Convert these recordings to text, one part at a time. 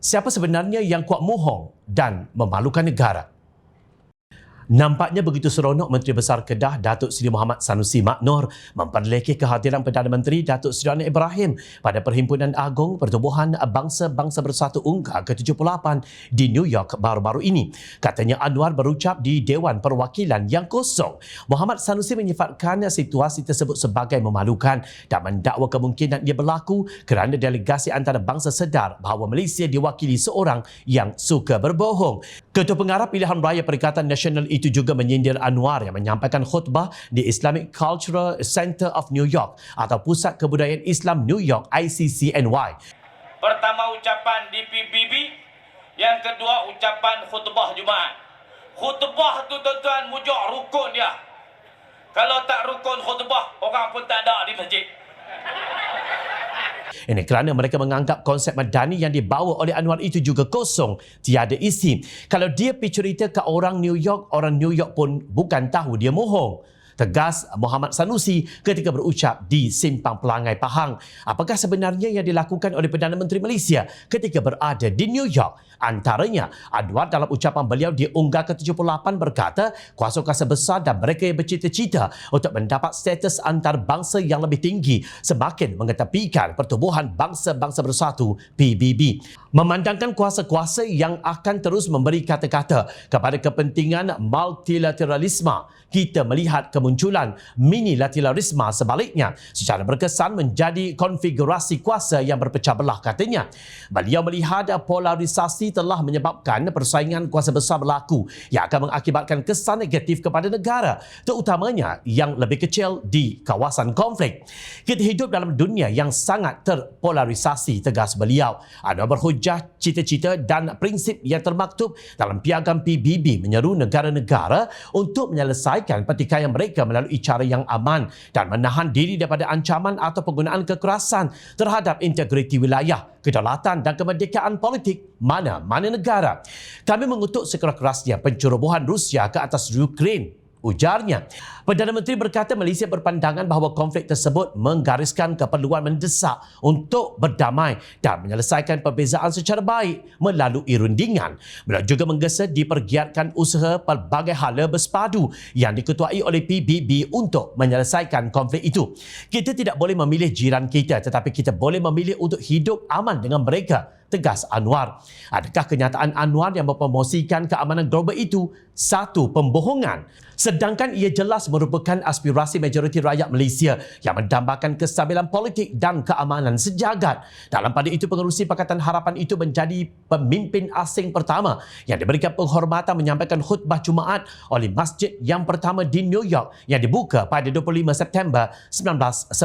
Siapa sebenarnya yang kuat mohong dan memalukan negara? Nampaknya begitu seronok Menteri Besar Kedah Datuk Seri Muhammad Sanusi Maknor memperlekeh kehadiran Perdana Menteri Datuk Seri Anwar Ibrahim pada Perhimpunan Agung Pertubuhan Bangsa-Bangsa Bersatu UNGA ke-78 di New York baru-baru ini. Katanya Anwar berucap di Dewan Perwakilan yang kosong. Muhammad Sanusi menyifatkan situasi tersebut sebagai memalukan dan mendakwa kemungkinan ia berlaku kerana delegasi antarabangsa sedar bahawa Malaysia diwakili seorang yang suka berbohong. Ketua Pengarah Pilihan Raya Perikatan Nasional itu juga menyindir Anwar yang menyampaikan khutbah di Islamic Cultural Center of New York atau Pusat Kebudayaan Islam New York ICCNY. Pertama ucapan di PBB, yang kedua ucapan khutbah Jumaat. Khutbah tu tuan-tuan mujuk rukun dia. Kalau tak rukun khutbah, orang pun tak ada di masjid. Ini kerana mereka menganggap konsep madani yang dibawa oleh Anwar itu juga kosong, tiada isi. Kalau dia pergi cerita ke orang New York pun bukan tahu dia mohong. Tegas Muhammad Sanusi ketika berucap di Simpang Pelangai Pahang. Apakah sebenarnya yang dilakukan oleh Perdana Menteri Malaysia ketika berada di New York? Antaranya, Anwar dalam ucapan beliau di UNGA ke-78 berkata, kuasa-kuasa besar dan mereka yang bercita-cita untuk mendapat status antarabangsa yang lebih tinggi semakin mengetepikan Pertubuhan Bangsa-Bangsa Bersatu PBB. Memandangkan kuasa-kuasa yang akan terus memberi kata-kata kepada kepentingan multilateralisme, kita melihat kemunculan minilateralisme sebaliknya secara berkesan menjadi konfigurasi kuasa yang berpecah belah, katanya. Beliau melihat polarisasi telah menyebabkan persaingan kuasa besar berlaku yang akan mengakibatkan kesan negatif kepada negara, terutamanya yang lebih kecil di kawasan konflik. Kita hidup dalam dunia yang sangat terpolarisasi, tegas beliau. Ada berhujah cita-cita dan prinsip yang termaktub dalam piagam PBB menyeru negara-negara untuk menyelesaikan pertikaian mereka melalui cara yang aman dan menahan diri daripada ancaman atau penggunaan kekerasan terhadap integriti wilayah, kedaulatan dan kemerdekaan politik mana-mana negara. Kami mengutuk sekeras-kerasnya pencerobohan Rusia ke atas Ukraine, ujarnya. Perdana Menteri berkata Malaysia berpandangan bahawa konflik tersebut menggariskan keperluan mendesak untuk berdamai dan menyelesaikan perbezaan secara baik melalui rundingan. Beliau juga menggesa dipergiatkan usaha pelbagai hala bersepadu yang diketuai oleh PBB untuk menyelesaikan konflik itu. Kita tidak boleh memilih jiran kita, tetapi kita boleh memilih untuk hidup aman dengan mereka, tegas Anwar. Adakah kenyataan Anwar yang mempromosikan keamanan global itu satu pembohongan? Sedangkan ia jelas merupakan aspirasi majoriti rakyat Malaysia yang mendambakan kestabilan politik dan keamanan sejagat. Dalam pada itu, pengerusi Pakatan Harapan itu menjadi pemimpin asing pertama yang diberikan penghormatan menyampaikan khutbah Jumaat oleh masjid yang pertama di New York yang dibuka pada 25 September 1995.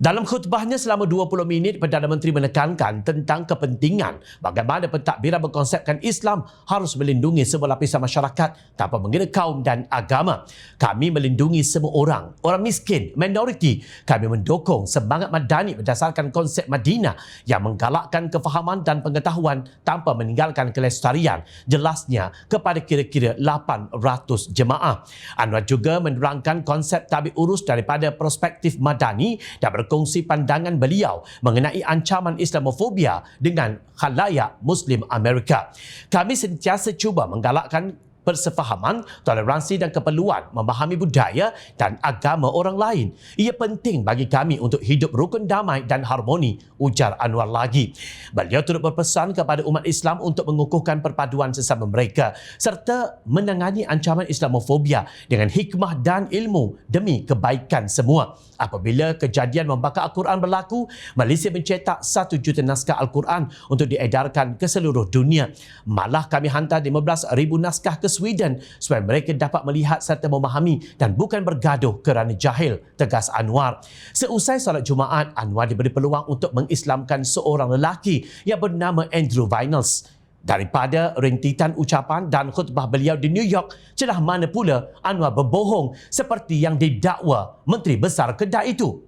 Dalam khutbahnya selama 20 minit, Perdana Menteri menekankan tentang kepentingan bagaimana pentadbiran berkonsepkan Islam harus melindungi semua lapisan masyarakat tanpa mengira kaum dan agama. Kami melindungi semua orang miskin, minoriti. Kami mendukung semangat madani berdasarkan konsep Madinah yang menggalakkan kefahaman dan pengetahuan tanpa meninggalkan kelestarian, jelasnya kepada kira-kira 800 jemaah. Anwar juga menerangkan konsep tabik urus daripada perspektif madani dan berkongsi pandangan beliau mengenai ancaman Islamofobia dengan khalayak Muslim Amerika. Kami sentiasa cuba menggalakkan persefahaman, toleransi dan keperluan memahami budaya dan agama orang lain. Ia penting bagi kami untuk hidup rukun damai dan harmoni, ujar Anwar lagi. Beliau turut berpesan kepada umat Islam untuk mengukuhkan perpaduan sesama mereka serta menangani ancaman Islamofobia dengan hikmah dan ilmu demi kebaikan semua. Apabila kejadian membakar Al-Quran berlaku, Malaysia mencetak 1 juta naskah Al-Quran untuk diedarkan ke seluruh dunia. Malah kami hantar 15,000 naskah ke Sweden supaya mereka dapat melihat serta memahami dan bukan bergaduh kerana jahil, tegas Anwar. Seusai solat Jumaat, Anwar diberi peluang untuk mengislamkan seorang lelaki yang bernama Andrew Vinyls. Daripada rentetan ucapan dan khutbah beliau di New York, celah mana pula Anwar berbohong seperti yang didakwa Menteri Besar Kedah itu.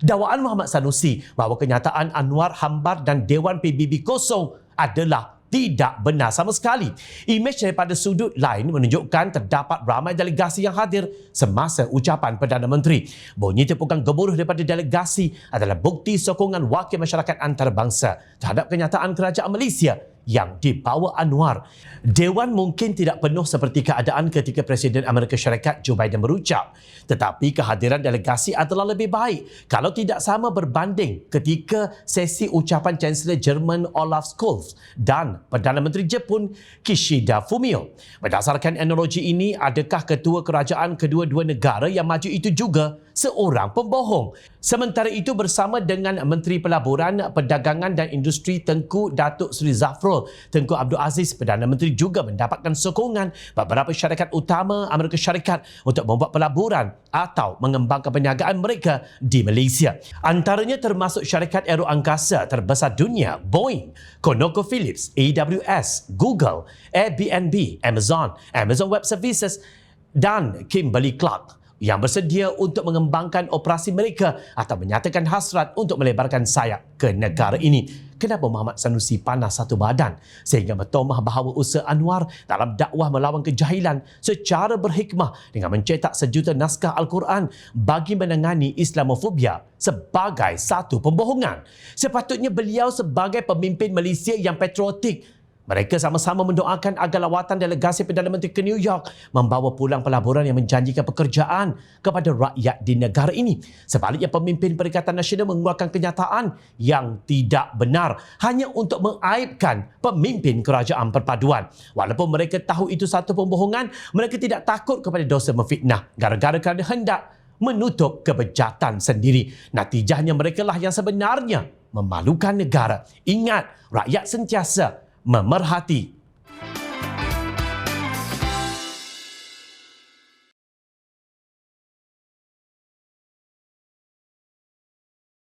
Dakwaan Muhammad Sanusi bahawa kenyataan Anwar hambar dan Dewan PBB kosong adalah tidak benar sama sekali. Imej daripada sudut lain menunjukkan terdapat ramai delegasi yang hadir semasa ucapan Perdana Menteri. Bunyi tepukan gemuruh daripada delegasi adalah bukti sokongan wakil masyarakat antarabangsa terhadap kenyataan kerajaan Malaysia yang dibawa Anwar. Dewan mungkin tidak penuh seperti keadaan ketika Presiden Amerika Syarikat Joe Biden berucap, tetapi kehadiran delegasi adalah lebih baik kalau tidak sama berbanding ketika sesi ucapan Chancellor Jerman Olaf Scholz dan Perdana Menteri Jepun Kishida Fumio. Berdasarkan analogi ini, adakah ketua kerajaan kedua-dua negara yang maju itu juga seorang pembohong? Sementara itu, bersama dengan Menteri Pelaburan, Perdagangan dan Industri Tengku Datuk Seri Zafrul Tengku Abdul Aziz, Perdana Menteri juga mendapatkan sokongan beberapa syarikat utama Amerika Syarikat untuk membuat pelaburan atau mengembangkan perniagaan mereka di Malaysia. Antaranya termasuk syarikat aero angkasa terbesar dunia Boeing, ConocoPhillips, AWS, Google, Airbnb, Amazon Web Services dan Kimberly-Clark yang bersedia untuk mengembangkan operasi mereka atau menyatakan hasrat untuk melebarkan sayap ke negara ini. Kenapa Muhammad Sanusi panas satu badan sehingga bertomah bahawa usaha Anwar dalam dakwah melawan kejahilan secara berhikmah dengan mencetak sejuta naskah Al-Quran bagi menangani Islamofobia sebagai satu pembohongan? Sepatutnya beliau sebagai pemimpin Malaysia yang patriotik, mereka sama-sama mendoakan agar lawatan delegasi Perdana Menteri ke New York membawa pulang pelaburan yang menjanjikan pekerjaan kepada rakyat di negara ini. Sebaliknya, pemimpin Perikatan Nasional mengeluarkan kenyataan yang tidak benar hanya untuk mengaibkan pemimpin kerajaan perpaduan. Walaupun mereka tahu itu satu pembohongan, mereka tidak takut kepada dosa memfitnah gara-gara kerana hendak menutup kebejatan sendiri. Natijahnya mereka lah yang sebenarnya memalukan negara. Ingat, rakyat sentiasa memerhati